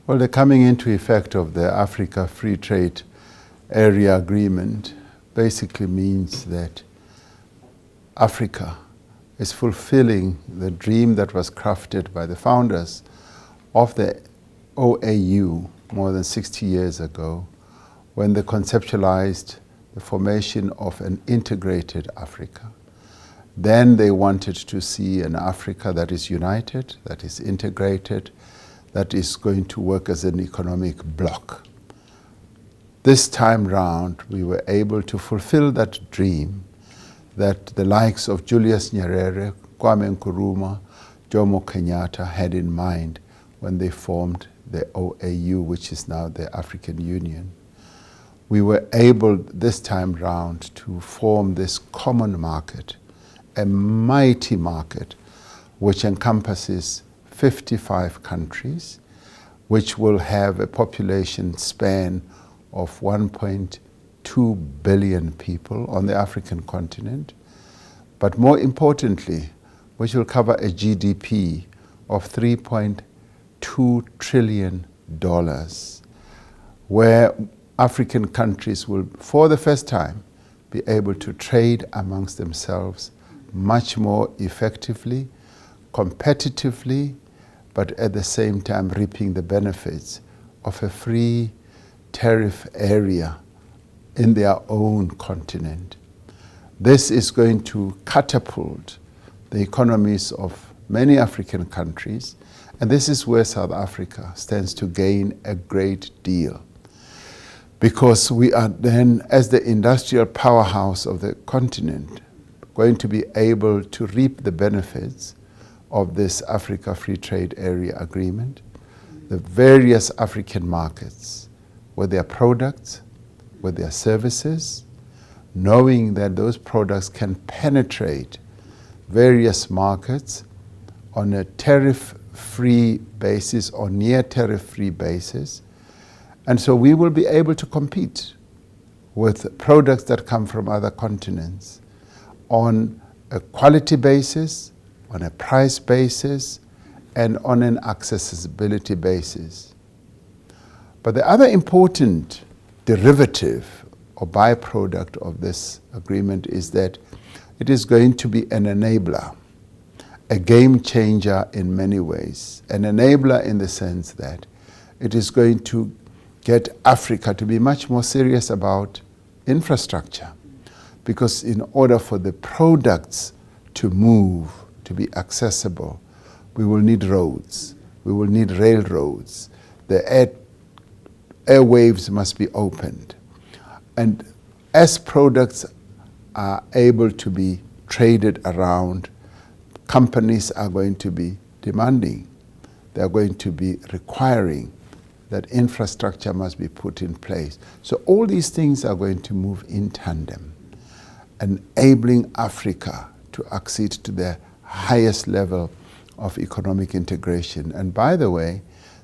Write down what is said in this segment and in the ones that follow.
Well, the coming into effect of the Africa Free Trade Area Agreement basically means that Africa is fulfilling the dream that was crafted by the founders of the OAU more than 60 years ago, when they conceptualized the formation of an integrated Africa. Then they wanted to see an Africa that is united, that is integrated, that is going to work as an economic bloc. This time round, we were able to fulfill that dream that the likes of Julius Nyerere, Kwame Nkrumah, Jomo Kenyatta had in mind when they formed the OAU, which is now the African Union. We were able this time round to form this common market, a mighty market which encompasses 55 countries, which will have a population span of 1.2 billion people on the African continent, but more importantly, which will cover a GDP of $3.2 trillion, where African countries will, for the first time, be able to trade amongst themselves much more effectively, competitively, but at the same time reaping the benefits of a free tariff area in their own continent. This is going to catapult the economies of many African countries, and this is where South Africa stands to gain a great deal, because we are then, as the industrial powerhouse of the continent, going to be able to reap the benefits of this Africa Free Trade Area Agreement, the various African markets, with their products, with their services, knowing that those products can penetrate various markets on a tariff-free basis or near tariff-free basis. And so we will be able to compete with products that come from other continents on a quality basis, on a price basis, and on an accessibility basis. But the other important derivative or byproduct of this agreement is that it is going to be an enabler, a game changer in many ways. An enabler in the sense that it is going to get Africa to be much more serious about infrastructure, because in order for the products to move, to be accessible, we will need roads, we will need railroads, the airwaves must be opened. And as products are able to be traded around, companies are going to be demanding, they are going to be requiring that infrastructure must be put in place. So all these things are going to move in tandem, enabling Africa to accede to the highest level of economic integration. And by the way,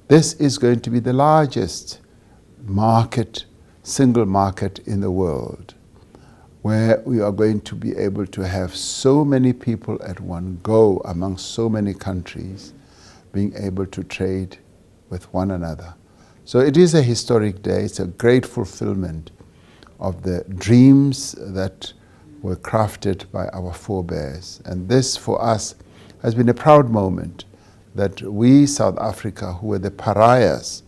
this is going to be the largest market, single market in the world, where we are going to be able to have so many people at one go among so many countries being able to trade with one another. So it is a historic day. It's a great fulfillment of the dreams that were crafted by our forebears. And this, for us, has been a proud moment that we, South Africa, who were the pariahs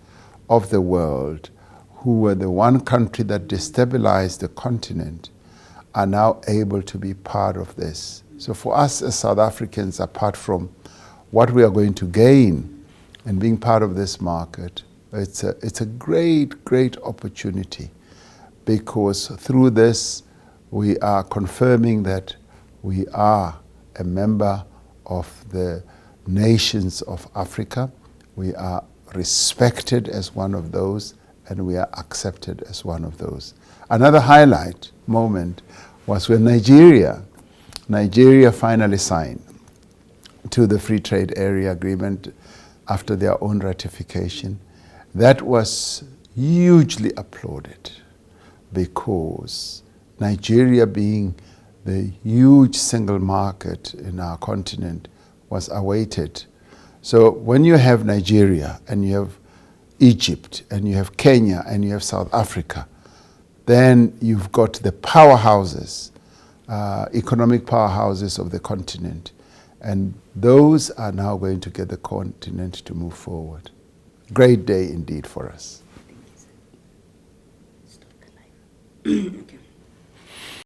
of the world, who were the one country that destabilized the continent, are now able to be part of this. So for us as South Africans, apart from what we are going to gain in being part of this market, it's a great, great opportunity, because through this, we are confirming that we are a member of the nations of Africa. We are respected as one of those, and we are accepted as one of those. Another highlight moment was when Nigeria finally signed to the Free Trade Area Agreement after their own ratification. That was hugely applauded, because Nigeria, being the huge single market in our continent, was awaited. So when you have Nigeria and you have Egypt, and you have Kenya, and you have South Africa, then you've got the powerhouses, economic powerhouses of the continent. And those are now going to get the continent to move forward. Great day indeed for us. Thank you, sir. Stop the live.